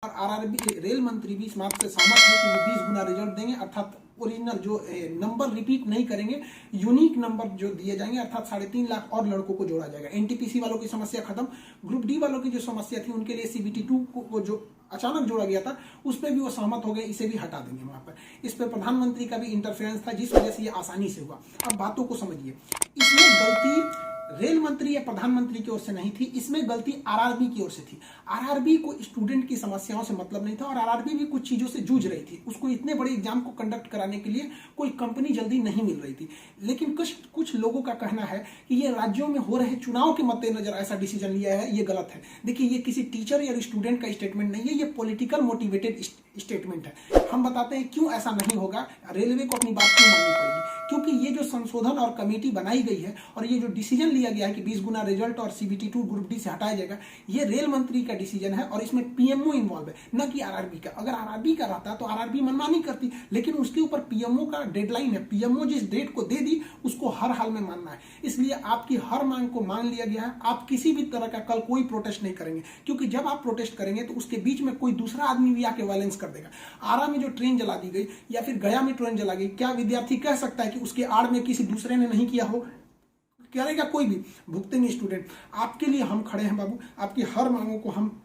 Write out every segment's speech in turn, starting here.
और RRB rail मंत्री भी इस बात से सहमत है कि वो 20 गुना रिजल्ट देंगे, अर्थात ओरिजिनल जो नंबर रिपीट नहीं करेंगे, यूनिक नंबर जो दिए जाएंगे, अर्थात 3.5 लाख और लड़कों को जोड़ा जाएगा। एनटीपीसी वालों की समस्या खत्म, ग्रुप डी वालों की जो समस्या थी उनके लिए सीबीटी 2 को जो अचानक जोड़ा गया था उस पर भी वो सहमत हो गए, इसे भी हटा देंगे वहां पर। इस पर प्रधानमंत्री का भी इंटरफेरेंस था जिस वजह से ये आसानी से हुआ। अब बातों को समझिए, इसमें गलती रेल मंत्री या प्रधानमंत्री की ओर से नहीं थी, इसमें गलती आरआरबी की ओर से थी। आरआरबी को स्टूडेंट की समस्याओं से मतलब नहीं था और आरआरबी भी कुछ चीजों से जूझ रही थी। उसको इतने बड़े एग्जाम को कंडक्ट कराने के लिए कोई कंपनी जल्दी नहीं मिल रही थी। लेकिन कुछ लोगों का कहना है कि ये राज्यों में हो रहे चुनाव के मद्देनजर ऐसा डिसीजन लिया है, ये गलत है। देखिए, ये किसी टीचर या स्टूडेंट का स्टेटमेंट नहीं है, ये पॉलिटिकल मोटिवेटेड स्टेटमेंट है। हम बताते हैं क्यों ऐसा नहीं होगा, रेलवे को अपनी बात क्यों माननी पड़ेगी। क्योंकि ये जो संशोधन और कमेटी बनाई गई है और ये जो डिसीजन लिया गया है कि 20 गुना रिजल्ट और सीबीटी 2 ग्रुप डी से हटाया जाएगा, ये रेल मंत्री का डिसीजन है और इसमें पीएमओ इन्वॉल्व है, न कि आरआरबी का। अगर आरआरबी का रहता तो आरआरबी मनमानी करती, लेकिन उसके ऊपर पीएमओ का डेडलाइन है। पीएमओ जिस डेट को दे दी उसको हर हाल में मानना है, इसलिए आपकी हर मांग को मान लिया गया है। आप किसी भी तरह का कल कोई प्रोटेस्ट नहीं करेंगे, क्योंकि जब आप प्रोटेस्ट करेंगे तो उसके बीच में कोई दूसरा आदमी भी आके वायलेंस कर देगा। आरा में जो ट्रेन जला दी गई या फिर गया में ट्रेन जला गई, क्या विद्यार्थी कह सकता है कि उसके आड़ में किसी दूसरे ने नहीं किया हो? करेगा कोई भी, भुगतेंगे स्टूडेंट। आपके लिए हम खड़े हैं बाबू, आपकी हर मांगों को हम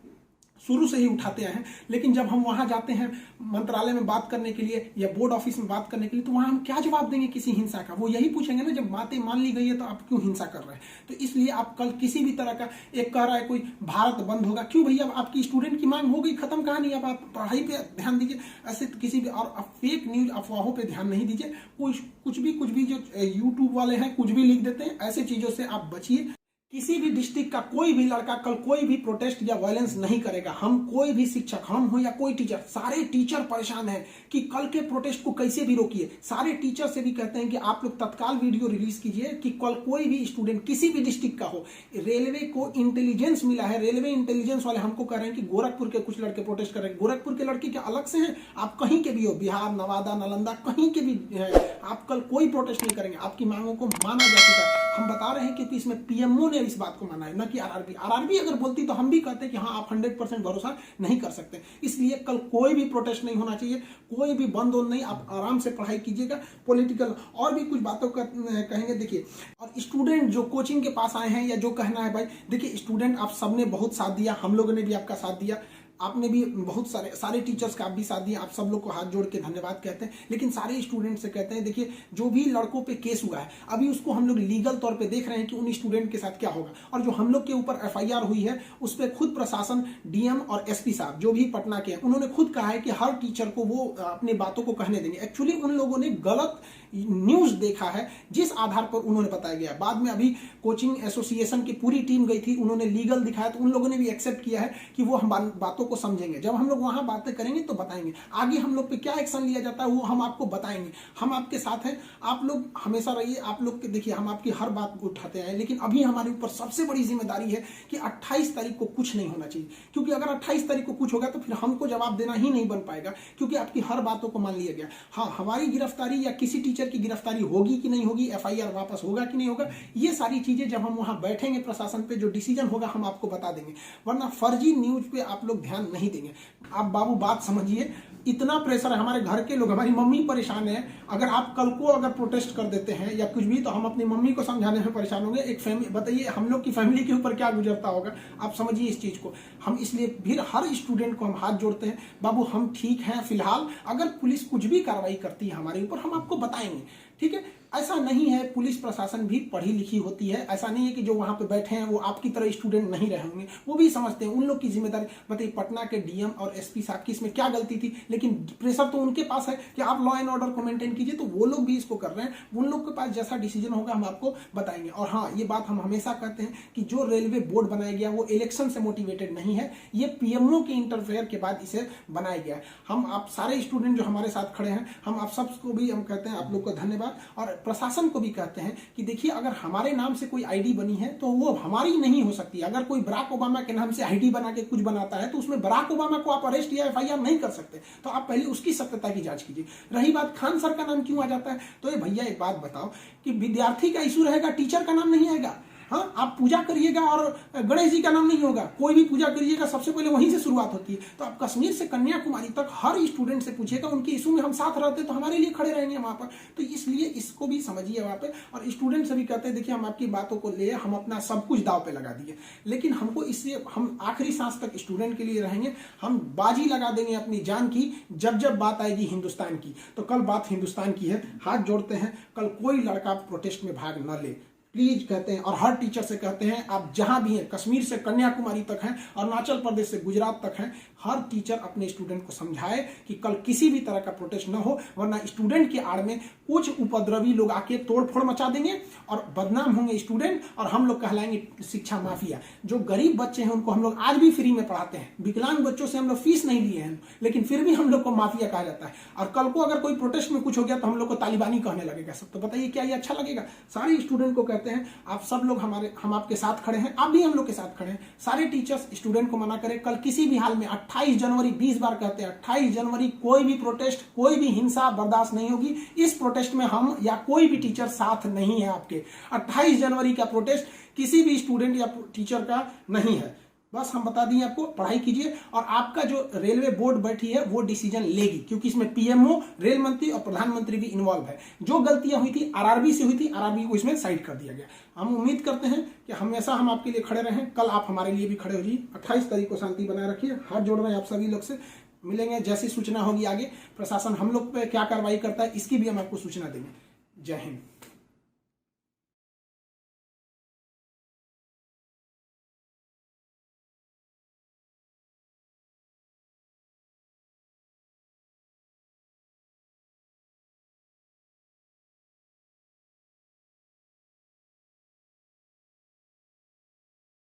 शुरू से ही उठाते आए हैं। लेकिन जब हम वहां जाते हैं मंत्रालय में बात करने के लिए या बोर्ड ऑफिस में बात करने के लिए, तो वहां हम क्या जवाब देंगे किसी हिंसा का? वो यही पूछेंगे ना, जब बातें मान ली गई है तो आप क्यों हिंसा कर रहे हैं? तो इसलिए आप कल किसी भी तरह का, एक कह रहा है कोई भारत बंद होगा, क्यों भैया? आपकी स्टूडेंट की मांग हो गई, खत्म कहानी। अब आप पढ़ाई पे ध्यान दीजिए, ऐसे किसी भी और फेक न्यूज अफवाहों पे ध्यान नहीं दीजिए। कुछ भी जो यूट्यूब वाले हैं कुछ भी लिख देते हैं, ऐसे चीजों से आप बचिए। किसी भी डिस्ट्रिक्ट का कोई भी लड़का कल कोई भी प्रोटेस्ट या वायलेंस नहीं करेगा। हम कोई भी शिक्षक, हम हो या कोई टीचर, सारे टीचर परेशान हैं कि कल के प्रोटेस्ट को कैसे भी रोकिए। सारे टीचर से भी कहते हैं कि आप लोग तत्काल वीडियो रिलीज कीजिए कि कल कोई भी स्टूडेंट किसी भी डिस्ट्रिक्ट का हो। रेलवे को इंटेलिजेंस मिला है, रेलवे इंटेलिजेंस वाले हमको कह रहे हैं कि गोरखपुर के कुछ लड़के प्रोटेस्ट कर रहे हैं। गोरखपुर के लड़के क्या अलग से हैं? आप कहीं के भी हो, बिहार, नवादा, नालंदा, कहीं के भी हैं, आप कल कोई प्रोटेस्ट नहीं करेंगे। आपकी मांगों को माना जा चुका है। हम बता रहे हैं क्योंकि इसमें पीएमओ ने इस बात को माना है, न कि आरआरबी। आरआरबी अगर बोलती तो हम भी कहते कि हाँ आप 100% भरोसा नहीं कर सकते। इसलिए कल कोई भी प्रोटेस्ट नहीं होना चाहिए, कोई भी बंद नहीं। आप आराम से पढ़ाई कीजिएगा। पॉलिटिकल और भी कुछ बातों का कहेंगे। देखिए, और स्टूडेंट जो कोचिंग के पास आए हैं या जो कहना है भाई, देखिए स्टूडेंट आप सबने बहुत साथ दिया, हम लोगों ने भी आपका साथ दिया, आपने भी बहुत सारे टीचर्स का आप भी साथ दिया। आप सब लोग को हाथ जोड़ के धन्यवाद कहते हैं। लेकिन सारे स्टूडेंट से कहते हैं, देखिए जो भी लड़कों पे केस हुआ है अभी उसको हम लोग लीगल तौर पे देख रहे हैं कि उन स्टूडेंट के साथ क्या होगा। और जो हम लोग के ऊपर एफआईआर हुई है उस पर खुद प्रशासन, डीएम और एसपी साहब जो भी पटना के हैं, उन्होंने खुद कहा है कि हर टीचर को वो अपनी बातों को कहने देंगे। एक्चुअली उन लोगों ने गलत न्यूज देखा है जिस आधार पर उन्होंने बताया गया। बाद में अभी कोचिंग एसोसिएशन की पूरी टीम गई थी, उन्होंने लीगल दिखाया तो उन लोगों ने भी एक्सेप्ट किया है कि वो हम बातों को समझेंगे। जब हम लोग वहां बातें करेंगे तो बताएंगे, आगे हम लोग पे क्या एक्शन लिया जाता है वो हम आपको बताएंगे। हम आपके साथ हैं, आप लोग हमेशा रहिए। आप लोग के देखिए, हम आपकी हर बात को उठाते हैं, लेकिन अभी हमारे ऊपर सबसे बड़ी जिम्मेदारी है कि 28 तारीख को कुछ नहीं होना चाहिए। क्योंकि अगर 28 तारीख को कुछ होगा तो फिर हमको जवाब देना ही नहीं बन पाएगा, क्योंकि आपकी हर बातों को मान लिया गया। हाँ, हमारी गिरफ्तारी या किसी टीचर की गिरफ्तारी होगी कि नहीं होगी, एफआईआर वापस होगा कि नहीं होगा, ये सारी चीजें जब हम वहां बैठेंगे प्रशासन पे, जो डिसीजन होगा हम आपको बता देंगे। वरना फर्जी न्यूज पे आप लोग ध्यान नहीं देंगे। आप बाबू बात समझिए, इतना प्रेशर है। हमारे घर के लोग, हमारी मम्मी परेशान है। अगर आप कल को अगर प्रोटेस्ट कर देते हैं या कुछ भी, तो हम अपनी मम्मी को समझाने में परेशान होंगे। एक फैमिली, बताइए हम लोग की फैमिली के ऊपर क्या गुजरता होगा। आप समझिए इस चीज को। हम इसलिए फिर हर स्टूडेंट को हम हाथ जोड़ते हैं, बाबू हम ठीक हैं फिलहाल। अगर पुलिस कुछ भी कार्रवाई करती है हमारे ऊपर, हम आपको बताएंगे, ठीक है। ऐसा नहीं है, पुलिस प्रशासन भी पढ़ी लिखी होती है। ऐसा नहीं है कि जो वहां पे बैठे हैं वो आपकी तरह स्टूडेंट नहीं रहे होंगे, वो भी समझते हैं। उन लोग की जिम्मेदारी, बताइए पटना के डीएम और एसपी साहब की इसमें क्या गलती थी? लेकिन प्रेशर तो उनके पास है कि आप लॉ एंड ऑर्डर को मेंटेन कीजिए, तो वो लोग भी इसको कर रहे हैं। उन लोग के पास जैसा डिसीजन होगा हम आपको बताएंगे। और हाँ, ये बात हम हमेशा कहते हैं कि जो रेलवे बोर्ड बनाया गया वो इलेक्शन से मोटिवेटेड नहीं है, ये पीएमओ के इंटरफेयर के बाद इसे बनाया गया है। हम आप सारे स्टूडेंट जो हमारे साथ खड़े हैं, हम आप सबको भी हम कहते हैं आप लोग को धन्यवाद। और प्रशासन को भी कहते हैं कि देखिए, अगर हमारे नाम से कोई आईडी बनी है तो वो हमारी नहीं हो सकती। अगर कोई बराक ओबामा के नाम से आईडी बना के कुछ बनाता है तो उसमें बराक ओबामा को आप अरेस्ट या एफआईआर नहीं कर सकते। तो आप पहले उसकी सत्यता की जांच कीजिए। रही बात खान सर का नाम क्यों आ जाता है, तो ये भैया एक बात बताओ कि विद्यार्थी का इशू रहेगा, टीचर का नाम नहीं आएगा। हाँ, आप पूजा करिएगा और गणेश जी का नाम नहीं होगा, कोई भी पूजा करिएगा सबसे पहले वहीं से शुरुआत होती है। तो आप कश्मीर से कन्याकुमारी तक हर स्टूडेंट से पूछिएगा, उनके इशू में हम साथ रहते तो हमारे लिए खड़े रहेंगे वहां पर। तो इसलिए इसको भी समझिए वहां पे। और स्टूडेंट से भी कहते हैं देखिए हम आपकी बातों को ले, हम अपना सब कुछ दाव पे लगा दिए, लेकिन हमको इससे हम आखिरी सांस तक स्टूडेंट के लिए रहेंगे। हम बाजी लगा देंगे अपनी जान की जब जब बात आएगी हिंदुस्तान की। तो कल बात हिंदुस्तान की है, हाथ जोड़ते हैं, कल कोई लड़का प्रोटेस्ट में भाग न ले प्लीज कहते हैं। और हर टीचर से कहते हैं आप जहां भी हैं, कश्मीर से कन्याकुमारी तक हैं, अरुणाचल प्रदेश से गुजरात तक हैं, हर टीचर अपने स्टूडेंट को समझाए कि कल किसी भी तरह का प्रोटेस्ट न हो, वरना स्टूडेंट के आड़ में कुछ उपद्रवी लोग आके तोड़फोड़ मचा देंगे और बदनाम होंगे स्टूडेंट, और हम लोग कहलाएंगे शिक्षा माफिया। जो गरीब बच्चे हैं उनको हम लोग आज भी फ्री में पढ़ाते हैं, विकलांग बच्चों से हम लोग फीस नहीं लिए हैं, लेकिन फिर भी हम लोग को माफिया कहा जाता है। और कल को अगर कोई प्रोटेस्ट में कुछ हो गया तो हम लोग को तालिबानी कहने लगेगा सब। तो बताइए क्या ये अच्छा लगेगा? सारे स्टूडेंट को कहते हैं आप सब लोग हम आपके साथ खड़े हैं, आप भी हम लोग के साथ खड़े हैं। सारे टीचर्स स्टूडेंट को मना करें, कल किसी भी हाल में 28 जनवरी 20 बार कहते हैं 28 जनवरी कोई भी प्रोटेस्ट, कोई भी हिंसा बर्दाश्त नहीं होगी। इस प्रोटेस्ट में हम या कोई भी टीचर साथ नहीं है आपके। 28 जनवरी का प्रोटेस्ट किसी भी स्टूडेंट या टीचर का नहीं है। बस हम बता दिए आपको, पढ़ाई कीजिए और आपका जो रेलवे बोर्ड बैठी है वो डिसीजन लेगी, क्योंकि इसमें पीएमओ, रेल मंत्री और प्रधानमंत्री भी इन्वॉल्व है। जो गलतियां हुई थी आरआरबी से हुई थी, आरआरबी को इसमें साइड कर दिया गया। हम उम्मीद करते हैं कि हमेशा हम आपके लिए खड़े रहें, कल आप हमारे लिए भी खड़े हो जी। 28 तारीख को शांति बनाए रखिए। हाथ जोड़ रहे हैं आप सभी लोग से, मिलेंगे जैसी सूचना होगी आगे, प्रशासन हम लोग पे क्या कार्रवाई करता है इसकी भी हम आपको सूचना देंगे। जय हिंद।